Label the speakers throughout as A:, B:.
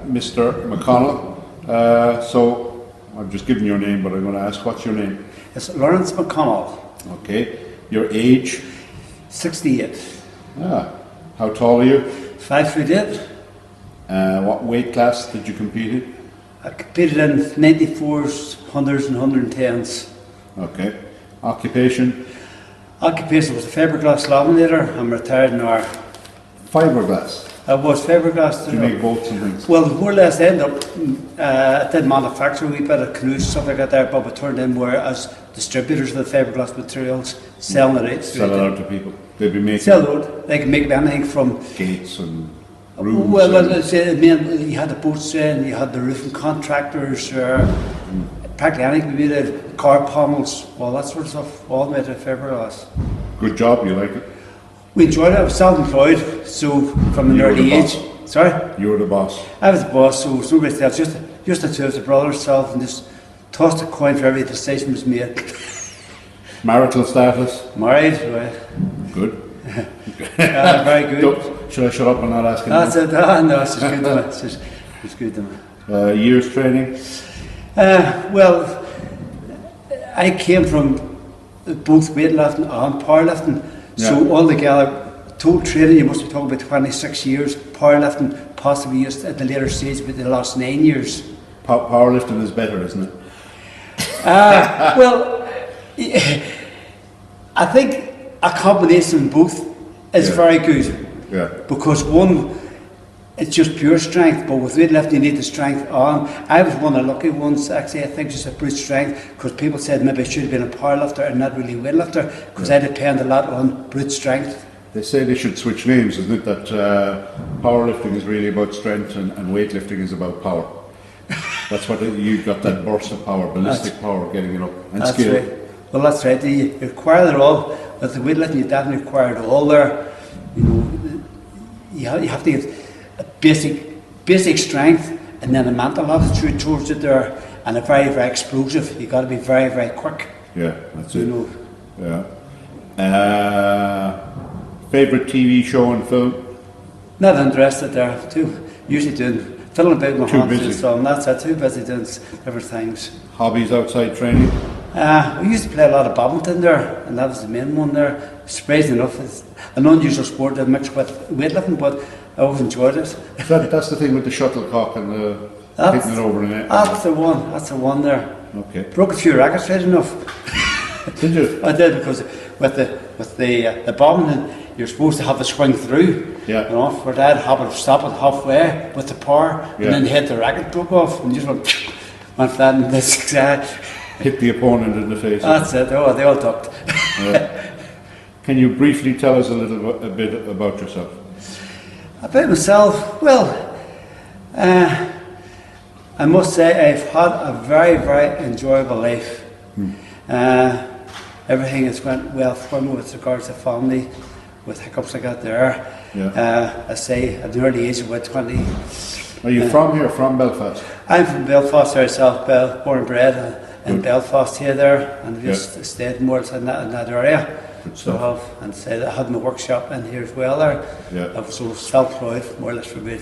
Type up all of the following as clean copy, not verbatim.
A: Mr. McConnell. So I've just given your name, but I'm going to ask, what's your name?
B: It's Laurence McConnell.
A: Okay. Your age?
B: 68.
A: How tall are you?
B: 5'8".
A: What weight class did you compete in?
B: I competed in 94s, 100s and 110s.
A: Okay. Occupation?
B: Occupation was a fiberglass laminator. I'm retired now.
A: Fiberglass?
B: I was fiberglass.
A: Do you make boats and things?
B: Well, more or less end up, I did manufacture a wee bit of canoes, stuff like that there, but we turned in more as distributors of the fiberglass materials, selling it out.
A: Sell it out to people. They'd be making
B: Sell it out. They can make anything from
A: gates and rooms.
B: Well, you had the boats in, you had the roofing contractors, practically anything. We made car panels, all that sort of stuff, all made of fiberglass.
A: Good job, you like it?
B: We enjoyed it. I was self-employed, so from an early age. Sorry?
A: You were the boss.
B: I was the boss, so it was nobody else, just the two of the brothers, self, and just tossed a coin for every decision was made.
A: Marital status?
B: Married, right?
A: Good.
B: Very good.
A: Should I shut up and not ask him?
B: That's it. No, it's just good to me. It's good to me.
A: Years training?
B: Well, I came from both weightlifting and powerlifting, so altogether, total training, you must be talking about 26 years. Powerlifting, possibly just at the later stage, but the last 9 years.
A: Powerlifting is better, isn't it?
B: Well, I think a combination of both is very good.
A: Yeah.
B: Because one, it's just pure strength, but with weightlifting you need the strength on. I was one of the lucky ones, actually, I think just a brute strength, because people said maybe I should have been a powerlifter and not really a weightlifter, because I depend a lot on brute strength.
A: They say they should switch names, isn't it? That powerlifting is really about strength and weightlifting is about power. That's what you got, that burst of power, ballistic power, getting it up, and skill.
B: Right. Well, that's right. You require it all. With the weightlifting, you definitely require it all there. You know, you have to get a basic strength, and then a mental attitude towards it there, and a very, very explosive. You got to be very, very quick.
A: Yeah, that's
B: you
A: it.
B: know.
A: Yeah. Favorite TV show and film?
B: Not interested there. Usually doing fiddling about my hands and so on. That's it. Too busy doing different things.
A: Hobbies outside training?
B: We used to play a lot of badminton there, and that was the main one there. Surprisingly enough, it's an unusual sport to mix with weightlifting, but I always enjoyed it.
A: That's the thing with the shuttlecock and the hitting it over the net.
B: That's the one. That's the one there.
A: Okay.
B: Broke a few rackets, right enough.
A: Did you?
B: I did, because with the badminton, you're supposed to have a swing through.
A: Yeah.
B: You know, for that, have it stop it halfway with the power, and then hit the racket broke off, and you just went flat in this.
A: Hit the opponent in the face.
B: That's it. Oh, they all ducked.
A: Can you briefly tell us a bit about yourself?
B: About myself, well, I must say I've had a very, very enjoyable life. Everything has went well for me with regards to family, with hiccups I got there.
A: Yeah.
B: I say at the early age of about 20.
A: Are you from here, from Belfast?
B: I'm from Belfast myself, born and bred in Belfast here there, and just stayed more in that area. So I had my workshop in here as well there.
A: Yeah.
B: I was so self-employed more or less for about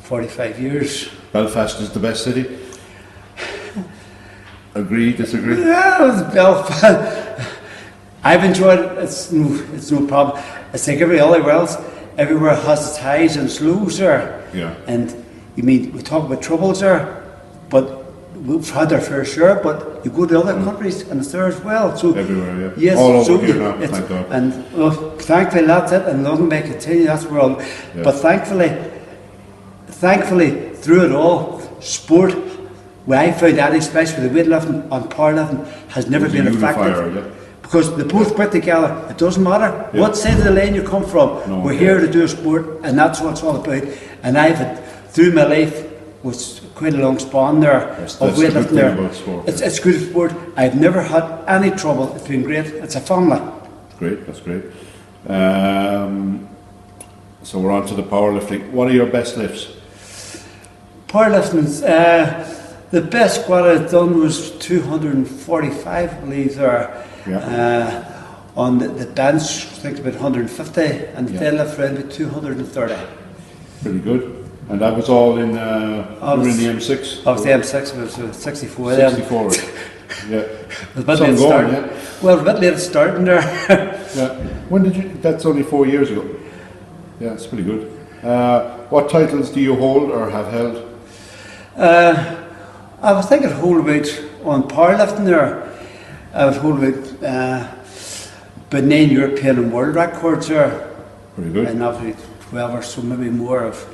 B: 45 years.
A: Belfast is the best city? Agree, disagree?
B: Yeah, it was Belfast. I've enjoyed it, it's no problem. It's like everywhere else, everywhere has its highs and its lows there.
A: Yeah.
B: And you mean, we talk about troubles there, but we've had our fair share, but you go to other countries and it's there as well. So
A: everywhere, yeah.
B: Yes,
A: all over here now, thank God.
B: And thankfully that's it, and London may continue, that's where all.
A: Yeah.
B: But thankfully, through it all, sport, where I found that, especially with the weightlifting and powerlifting, has never been affected. Because they both put together, it doesn't matter what side of the lane you come from, we're here to do a sport, and that's what it's all about. And I've had, through my life, was quite a long span there of weightlifting there. It's good sport. I've never had any trouble. It's been great. It's a family.
A: Great, that's great. So we're on to the powerlifting. What are your best lifts?
B: Powerlifting, the best squat I've done was 245, I believe there.
A: Yeah.
B: On the bench, I think about 150, and the deadlift around about 230.
A: Pretty good. And that was all in, you were in the M6?
B: I was the M6, it was 64 then.
A: 64, yeah.
B: It was a bit late
A: Some going,
B: starting.
A: yeah.
B: Well, a bit late starting there.
A: Yeah. When did you, that's only 4 years ago. Yeah, it's pretty good. What titles do you hold or have held?
B: I was thinking hold about on powerlifting there. I was hold about 9 European and world records there.
A: Pretty good.
B: And obviously 12 or so, maybe more of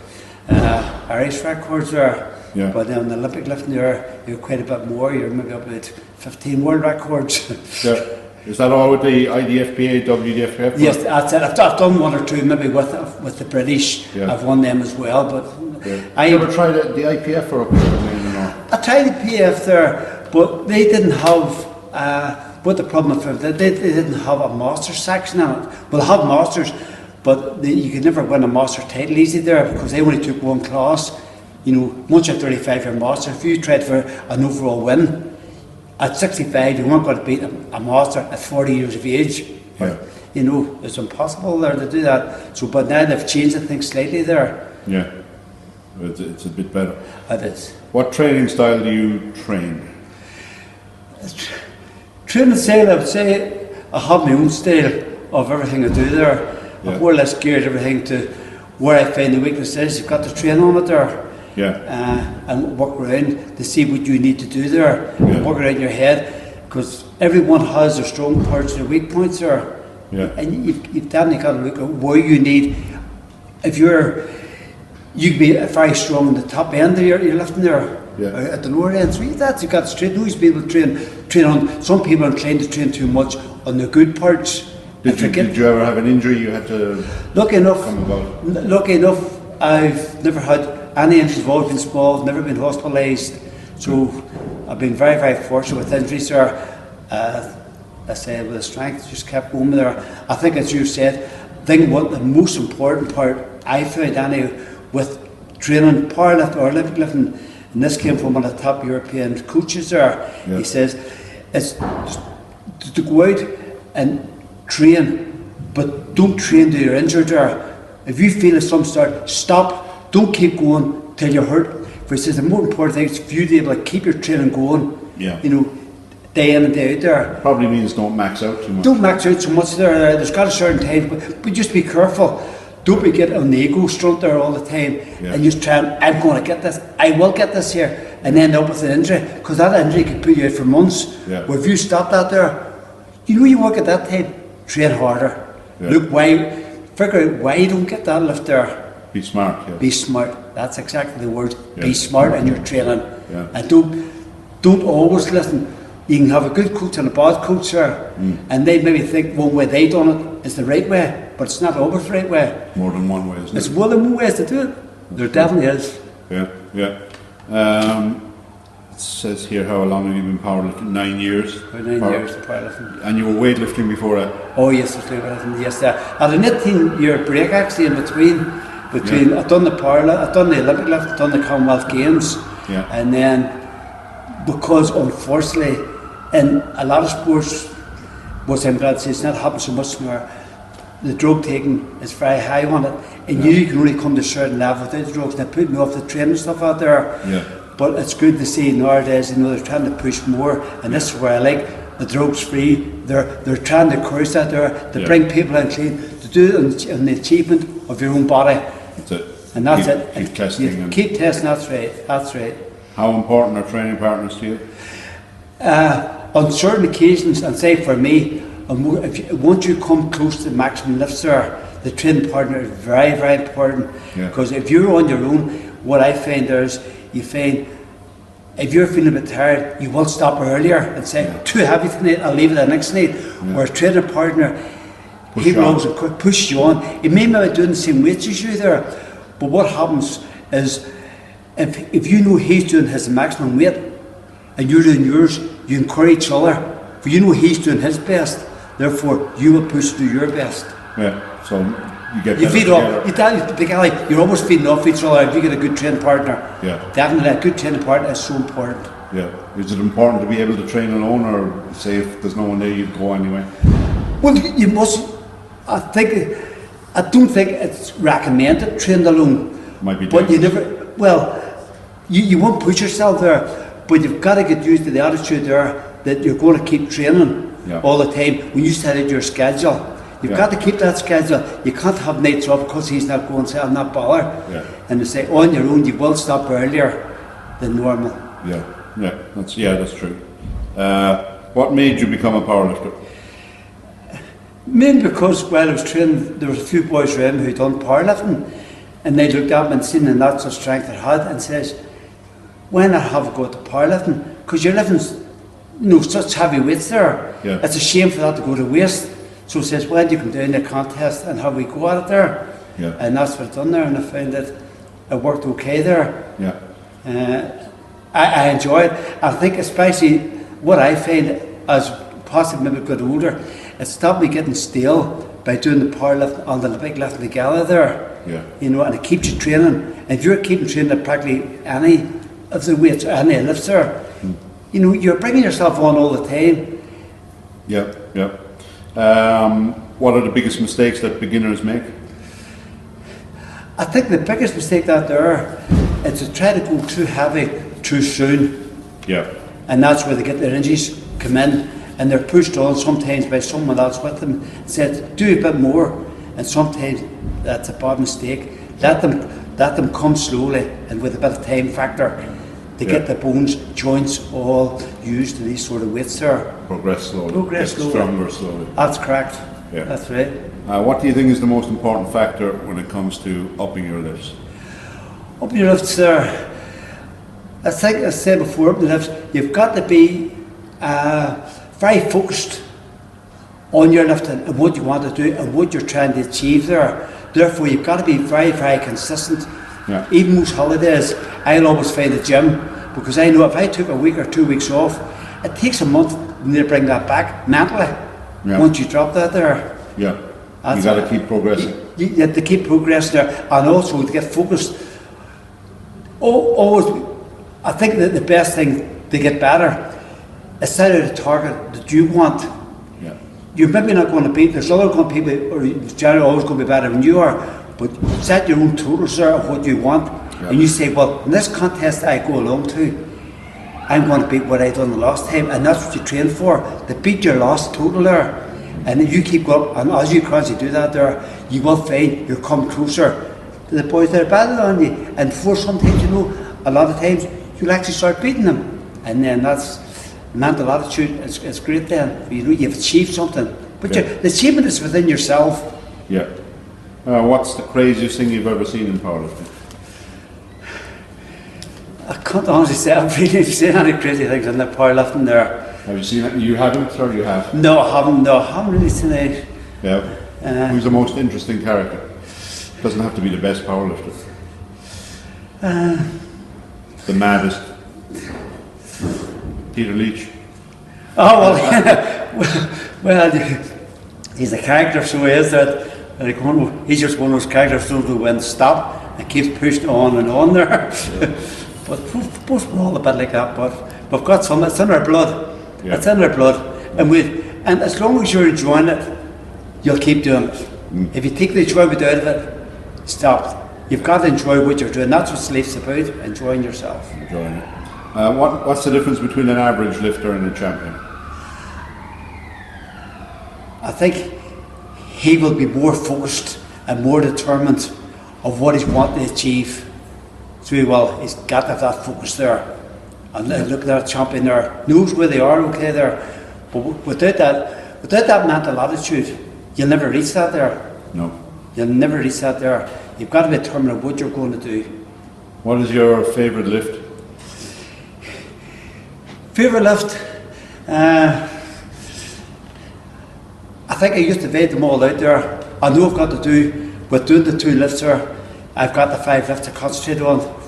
B: Irish records there.
A: Yeah.
B: But then on the Olympic lifting there, you're quite a bit more. You're maybe up about 15 world records.
A: Yeah. Is that all with the IDFPA, WDFPA?
B: Yes, that's it. I've done one or two maybe with the British.
A: Yeah.
B: I've won them as well. But
A: Yeah. You ever tried the IPF or up there?
B: I tried the PF there, but they didn't have. What the problem with it, they didn't have a master section in it. Well, they had masters, but you could never win a master title easy there because they only took one class. You know, once you're 35, you're a master. If you tried for an overall win, at 65, you weren't going to beat a master at 40 years of age.
A: Yeah.
B: You know, it's impossible there to do that. So, but now they've changed the thing slightly there.
A: Yeah. It's a bit better.
B: It is.
A: What training style do you train?
B: Training style, I would say I have my own style of everything I do there.
A: Yeah.
B: I've more or less geared everything to where I find the weakness is. You've got to train on it there.
A: Yeah.
B: And work around to see what you need to do there.
A: Yeah.
B: Work around your head because everyone has their strong parts and their weak points there.
A: Yeah.
B: And you've definitely got to look at where you need. If you can be very strong in the top end of your lifting there.
A: Yeah.
B: At the lower end, so you've got to train. Those people train on. Some people are inclined to train too much on the good parts.
A: Did you ever have an injury you had to
B: Lucky enough,
A: come about?
B: lucky enough, I've never had any injuries involved, been small, never been hospitalised. So I've been very, very fortunate with injuries there. I say with the strength, just kept going there. I think, as you said, what the most important part I found anyway with training powerlifting or Olympic lifting, and this came from one of the top European coaches there.
A: Yeah.
B: He says it's to go out and train, but don't train till you're injured there. If you feel at some start, stop, don't keep going till you're hurt. For he says the more important thing is for you to be able to keep your training going,
A: Yeah.
B: you know, day in and day out there.
A: Probably means don't max out too much.
B: Don't max out so much there. There's got a certain time, but just be careful. Don't be getting on the ego strut there all the time and just try and, I'm going to get this, I will get this here, and end up with an injury, because that injury can put you out for months.
A: Yeah.
B: Where if you stop that there, you know you work at that time, train harder.
A: Yeah.
B: Look figure out why you don't get that lift there.
A: Be smart, yeah.
B: Be smart. That's exactly the word.
A: Yeah.
B: Be smart in your training.
A: Yeah.
B: And don't always listen. You can have a good coach and a bad coach there, and they maybe think one way they done it is the right way, but it's not always the right way.
A: More than one way, isn't
B: It's
A: it?
B: more than one ways to do it. There definitely is.
A: Yeah, yeah. It says here, how long have you been powerlifting? 9 years.
B: About 9 years of powerlifting.
A: And you were weightlifting before that?
B: Oh yes, I was weightlifting. Yes, I had an 18-year break actually in between.
A: Yeah.
B: I've done the I've done the Olympic lift, I've done the Commonwealth Games,
A: Yeah.
B: and then because unfortunately in a lot of sports, what I'm glad to say, it's not happening so much more. The drug taking is very high on it, and you can only come to a certain level without the drugs. They're putting me off the training stuff out there.
A: Yeah.
B: But it's good to see nowadays, you know, they're trying to push more, and this is where I like the drugs free. They're trying to encourage that there to bring people in clean to do it in the achievement of your own body.
A: That's it.
B: And that's
A: keep,
B: it.
A: Keep testing.
B: You
A: And
B: keep testing. That's right. That's right.
A: how important are training partners to you?
B: On certain occasions, and say for me, once you come close to the maximum lifts there, the training partner is very, very important.
A: Yeah.
B: Because if you're on your own, what I find there is, you find if you're feeling a bit tired, you will stop earlier and say, too heavy tonight, I'll leave it the next night. Where a training partner, he will always push you on. He may not be doing the same weights as you there, but what happens is, if you know he's doing his maximum weight and you're doing yours, you encourage each other. For you know he's doing his best, therefore you will push to do your best.
A: Yeah, so you get
B: You
A: better
B: feed off. You're almost feeding off each other if you get a good training partner.
A: Yeah.
B: Definitely, a good training partner is so important.
A: Yeah. Is it important to be able to train alone, or say if there's no one there, you'd go anyway?
B: Well, you must. I don't think it's recommended training alone,
A: Might be
B: But you
A: dangerous.
B: never, well, you won't push yourself there, but you've got to get used to the attitude there that you're going to keep training all the time. When you set out your schedule, you've got to keep that schedule. You can't have nights off because he's not going, say, I'm not bothered. And you say, on your own, you will stop earlier than normal.
A: That's true. What made you become a powerlifter?
B: Mainly because while I was training, there was a few boys around who'd done powerlifting, and they looked at me and seen the natural strength I had and says, why not have a go at the powerlifting? Because you're lifting such heavy weights there. It's a shame for that to go to waste. So he says, well, you can do in the contest and have we go at it there. And that's what I've done there, and I found that it worked okay there. I enjoy it. I think especially what I find as possibly maybe got older, it stopped me getting stale by doing the powerlifting and the big lifting together there. You know, and it keeps you training. And if you're keeping training at practically any of the weights, any lifts there, you know, you're bringing yourself on all the time.
A: What are the biggest mistakes that beginners make?
B: I think the biggest mistake that there is to try to go too heavy too soon. And that's where they get their injuries come in, and they're pushed on sometimes by someone else with them and said, do a bit more. And sometimes that's a bad mistake. Let them come slowly and with a bit of time factor to get the bones, joints all used to these sort of weights there.
A: Progress slowly.
B: Get
A: stronger slowly.
B: That's correct. That's right.
A: What do you think is the most important factor when it comes to upping your lifts?
B: Upping your lifts there, I think I said before, upping the lifts, you've got to be very focused on your lifting and what you want to do and what you're trying to achieve there. Therefore, you've got to be very, very consistent. Even most holidays, I'll always find the gym, because I know if I took a week or 2 weeks off, it takes a month to bring that back mentally. Once you drop that there.
A: You got to keep progressing.
B: You have to keep progressing there, and also to get focused. Always, I think that the best thing to get better is set out a target that you want. You're maybe not going to beat, there's other people who are generally always going to be better than you are, but set your own totals there of what you want, and you say, well, in this contest I go along to, I'm going to beat what I done the last time, and that's what you train for, to beat your last total there. And then you keep going, and as you constantly do that there, you will find you'll come closer to the boys that are better than you. And before sometimes, you know, a lot of times, you'll actually start beating them. And then that's mental attitude, it's great then. You know, you've achieved something. But the achievement is within yourself.
A: What's the craziest thing you've ever seen in powerlifting?
B: I can't honestly say I've really seen any crazy things in the powerlifting there.
A: Have you seen it? You haven't, or you have?
B: No, I haven't really seen it.
A: Who's the most interesting character? Doesn't have to be the best powerlifter. The maddest. Peter Leach.
B: Oh well, he's a character, so he is that. He's just one of those characters who won't stop and keeps pushing on and on there. But we're all a bit like that. But we've got some. It's in our blood. It's in our blood, and as long as you're enjoying it, you'll keep doing it. If you take the enjoyment out of it, stop. You've got to enjoy what you're doing. That's what life's about, enjoying yourself.
A: Enjoying it. What's the difference between an average lifter and a champion?
B: I think he will be more focused and more determined of what he's wanting to achieve. So he's got to have that focus there. And look at that champion there, knows where they are, okay there. But without that mental attitude, you'll never reach that there.
A: No.
B: You'll never reach that there. You've got to be determined of what you're going to do.
A: What is your favourite lift?
B: Favourite lift? I think I used to weigh them all out there. I know I've got to do, with doing the 2 lifts there, I've got the 5 lifts to concentrate on.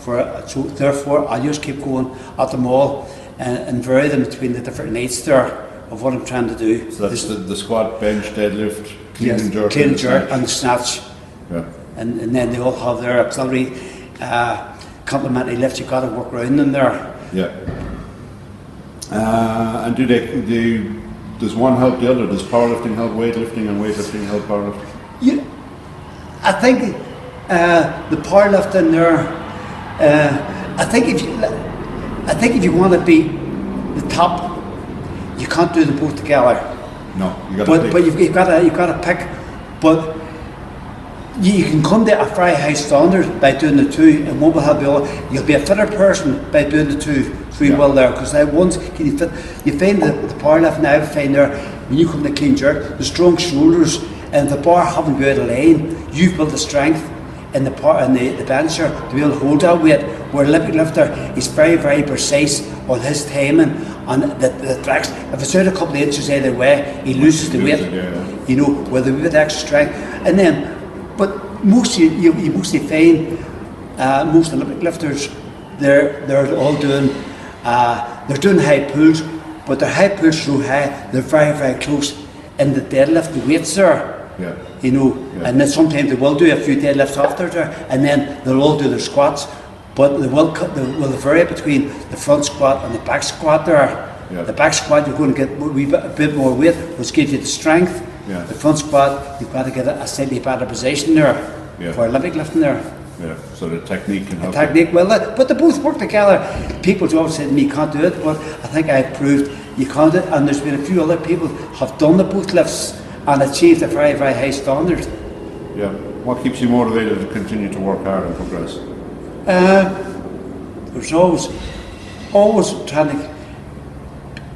B: So therefore, I just keep going at them all and vary them between the different nights there of what I'm trying to do.
A: So that's the squat, bench, deadlift, clean and jerk,
B: and snatch. And then they all have their auxiliary complementary lifts. You've got to work around them there.
A: And does one help the other? Does powerlifting help weightlifting and weightlifting help powerlifting?
B: I think The powerlifting there. I think if you want to be the top, you can't do them both together.
A: No, you got to pick.
B: But you've got to pick. But you can come to a very high standard by doing the two, and one will help the other. You'll be a fitter person by doing the two free will there, because once you find the powerlifting, I find there, when you come to clean jerk, the strong shoulders and the bar having to be out of line, you've built the strength in the bencher to be able to hold that weight, where a Olympic lifter is very, very precise on his timing, on the tracks. If it's out a couple of inches either way, he loses the weight, you know, with a bit extra strength. And then, but most you mostly find most Olympic lifters, they're all doing, they're doing high pulls, but their high pulls so high, they're very, very close in the deadlift, the weights there.
A: Yeah.
B: You know, and then sometimes they will do a few deadlifts after there, and then they'll all do their squats, but they will vary between the front squat and the back squat there.
A: Yeah.
B: The back squat, you're going to get a bit more weight, which gives you the strength.
A: Yeah.
B: The front squat, you've got to get a slightly better position there for Olympic lifting there.
A: Yeah, so the technique can help.
B: The technique, but they both work together. People always say to me, you can't do it, but I think I've proved you can't do it, and there's been a few other people have done the both lifts and achieved a very, very high standard.
A: Yeah. What keeps you motivated to continue to work hard and progress?
B: There's always trying to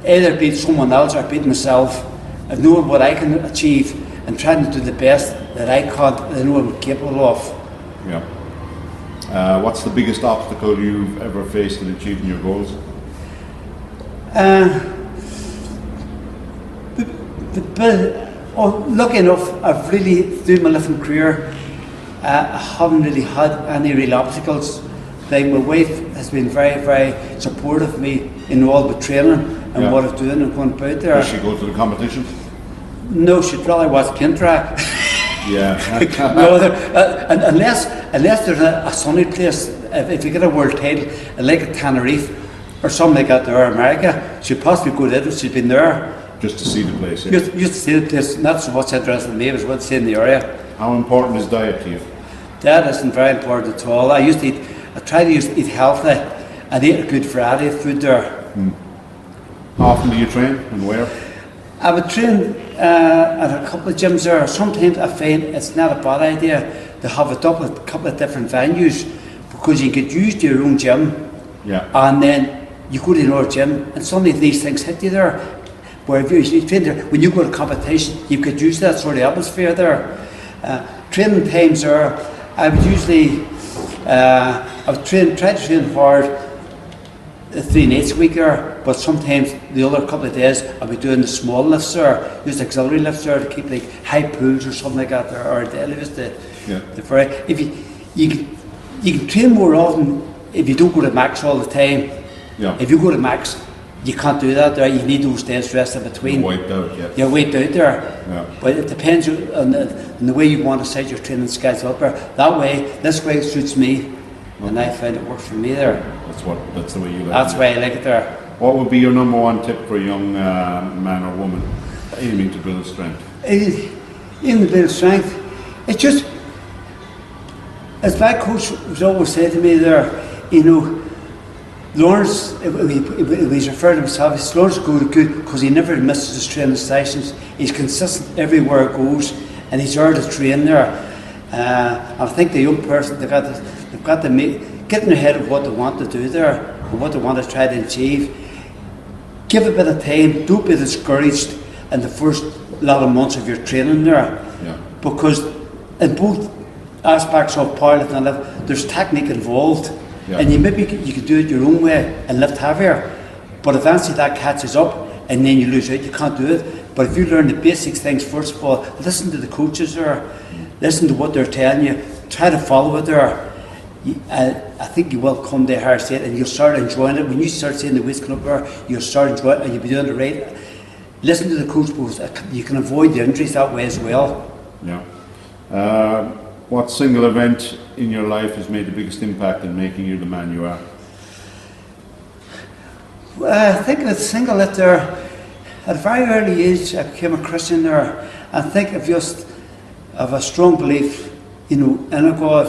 B: either beat someone else or beat myself, and knowing what I can achieve and trying to do the best that I know I'm capable of.
A: Yeah. What's the biggest obstacle you've ever faced in achieving your goals?
B: Lucky enough, I've really, through my lifting career, I haven't really had any real obstacles. Like, my wife has been very, very supportive of me in all the training and what I'm doing and going about there.
A: Does she go to the competitions?
B: No, she'd rather watch Kintra.
A: Yeah.
B: No, unless there's a sunny place, if you get a world title, like a Tenerife or something like that, or America, she'd possibly go there. She's been there.
A: Just to see the place. Yeah.
B: Just to see the place, not so much interested in me, but what to see in the area.
A: How important is diet to you?
B: That isn't very important at all. I try to eat healthy and eat a good variety of food there.
A: How often do you train and where?
B: I would train at a couple of gyms there. Sometimes I find it's not a bad idea to have a couple of different venues, because you get used to your own gym, and then you go to another gym, and suddenly these things hit you there. Where if you train there, when you go to competition, you could use that sort of atmosphere there. Training times there, I would usually try to train hard 3 nights a week there, but sometimes the other couple of days I'll be doing the small lifts there, use auxiliary lifts there to keep like high pulls or something like that there, or deadlifts. If you can train more often if you don't go to max all the time.
A: Yeah.
B: If you go to max, you can't do that there. You need those days rest in between.
A: You're wiped out, yeah.
B: You're wiped out there.
A: Yeah.
B: But it depends on the way you want to set your training schedule up there. This way suits me, and I find it works for me there.
A: That's the way you like it.
B: That's why I like it there.
A: What would be your number one tip for a young man or woman aiming to build strength?
B: In the build strength, it's just, as my coach was always saying to me there, you know, Laurence, he's referred to himself, he's Laurence good because he never misses his training sessions. He's consistent everywhere he goes, and he's there to train there. I think the young person, they've got to get in their head of what they want to do there, and what they want to try to achieve. Give a bit of time, don't be discouraged in the first lot of months of your training there.
A: Yeah.
B: Because in both aspects of powerlifting and lift, there's technique involved. Yeah. And you can do it your own way and lift heavier, but eventually that catches up and then you lose out, you can't do it. But if you learn the basic things first of all, listen to the coaches there, listen to what they're telling you, try to follow it there. I think you will come to a higher state and you'll start enjoying it. When you start seeing the weights come up there, you'll start enjoying it and you'll be doing it right. Listen to the coach, because you can avoid the injuries that way as well.
A: Yeah. What single event in your life has made the biggest impact in making you the man you are?
B: I think it's single that there, at a very early age I became a Christian there. I think of a strong belief you know, in a God.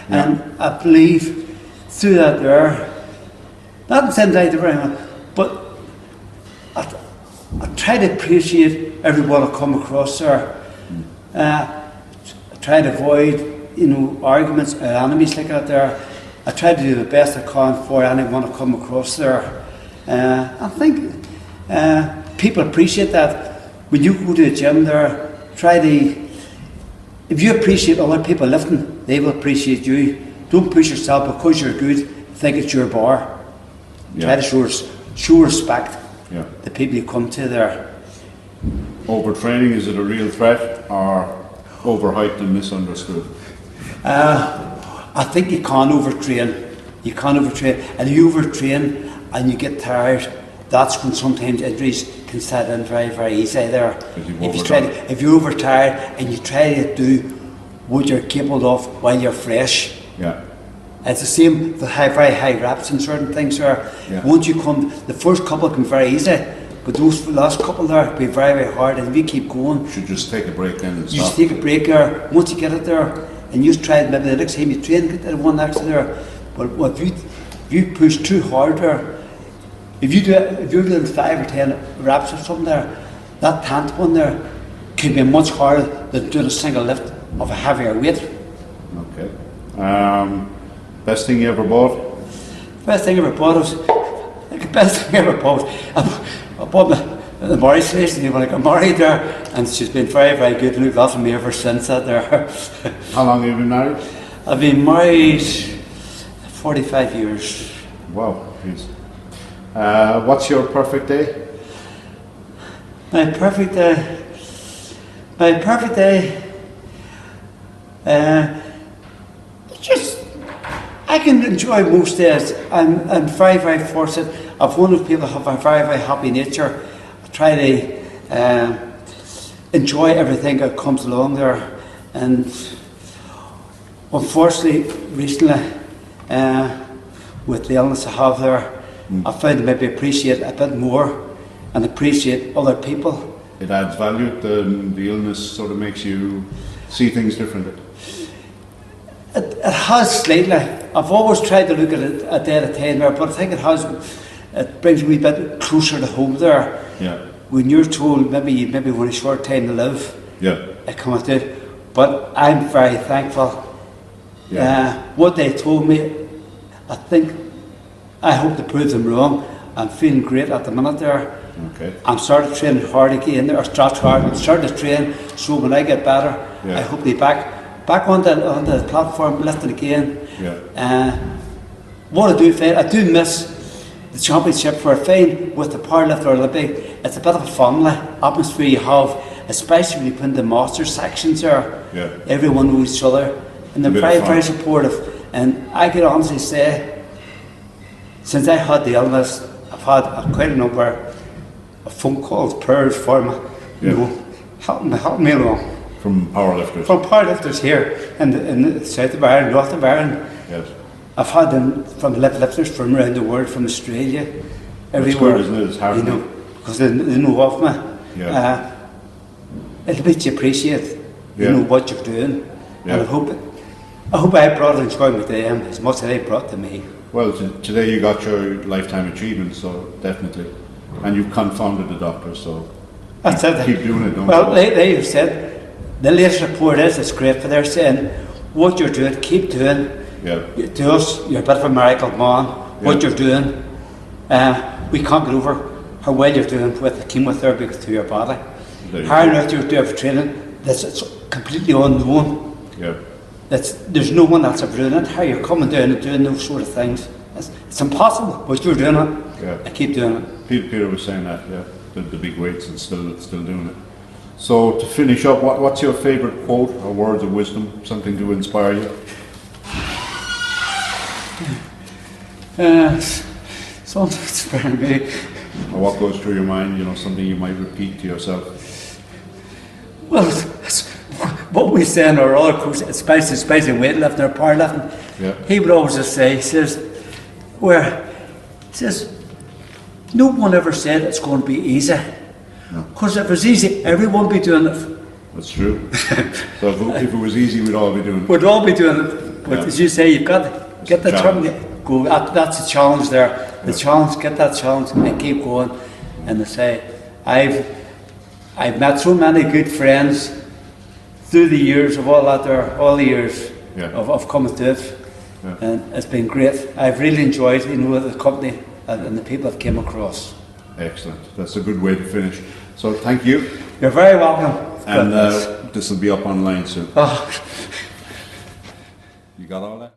B: And I believe through that there, not in saying I do very much, but I try to appreciate everyone I come across there. I try to avoid, you know, arguments or enemies like that there. I try to do the best I can for anyone I come across there. I think people appreciate that. When you go to the gym there, if you appreciate other people lifting, they will appreciate you. Don't push yourself because you're good, think it's your bar. Try to show respect to people you come to there.
A: Overtraining, is it a real threat or overhyped and misunderstood?
B: I think you can't overtrain. You can't overtrain. And you overtrain and you get tired, that's when sometimes injuries can set in very, very easy there. If you're overtired and you try to do what you're capable of while you're fresh. It's the same with very high reps and certain things there. Once you come, the first couple can be very easy, but those last couple there can be very, very hard, and if you keep going,
A: you should just take a break then and stop.
B: You just take a break there, once you get it there, and you just try it, maybe the next time you train, get that one extra there. But if you push too hard there, if you're doing 5 or 10 reps or something there, that 10th one there could be much harder than doing a single lift of a heavier weight.
A: Okay. Best thing you ever bought?
B: Best thing I ever bought was, I bought the Murray station when I got married there, and she's been very, very good and looked after me ever since that there.
A: How long have you been married?
B: I've been married 45 years.
A: Wow, jeez. What's your perfect day?
B: My perfect day, just, I can enjoy most days. I'm very, very fortunate. I'm one of those people who have a very, very happy nature. I try to enjoy everything that comes along there. And unfortunately, recently, with the illness I have there, I found to maybe appreciate a bit more and appreciate other people.
A: It adds value. The illness sort of makes you see things differently.
B: It has slightly. I've always tried to look at it a day at a time there, but I think it brings me a bit closer to home there. When you're told maybe you've only a short time to live, it comes to it. But I'm very thankful. What they told me, I hope to prove them wrong. I'm feeling great at the minute there. I'm starting training hard again there, I'm starting to train, so when I get better, I hope to be back on the platform, lifting again. What I do miss the championship for a fight with the powerlifter Olympic. It's a bit of a family atmosphere you have, especially when you put in the master sections there. Everyone knows each other, and they're very, very supportive. And I can honestly say, since I had the illness, I've had quite a number of phone calls, prayers for me, help me along.
A: From powerlifters?
B: From powerlifters here in the south of Ireland, north of Ireland. I've had them from lifters from around the world, from Australia, everywhere.
A: It's good, isn't it? It's hard,
B: you know, because they know of me. It'll make you appreciate, what you're doing. And I hope I brought enjoyment to them as much as they brought to me.
A: Well, today you got your lifetime achievement, so definitely. And you've confounded the doctor, so keep doing it, don't you?
B: Well, they have said, the latest report is, it's great for they're saying, what you're doing, keep doing. To us, you're a bit of a miracle man. What you're doing, we can't get over how well you're doing with the chemotherapy to your body. How on earth you're doing for training, it's completely unknown. There's no one else ever doing it. How you're coming down and doing those sort of things, it's impossible, but you're doing it. I keep doing it.
A: Peter was saying that, the big weights and still doing it. So to finish up, what's your favourite quote or words of wisdom, something to inspire you?
B: Something to inspire me.
A: Or what goes through your mind, something you might repeat to yourself?
B: Well, it's what we say in our other course, especially weightlifting or powerlifting, he would always just say, he says, no one ever said it's going to be easy. Because if it's easy, everyone would be doing it.
A: That's true. So if it was easy, we'd all be doing it.
B: We'd all be doing it. But
A: Yeah.
B: as you say, you've got to get the
A: challenge.
B: go. That's a challenge there. The challenge, get that challenge and keep going. And they say, I've met so many good friends through the years of all that there, all the years
A: Yeah.
B: of coming to it.
A: Yeah.
B: And it's been great. I've really enjoyed, the company and the people I've came across.
A: Excellent. That's a good way to finish. So thank you.
B: You're very welcome.
A: And this will be up online soon.
B: Oh.
A: You got all that?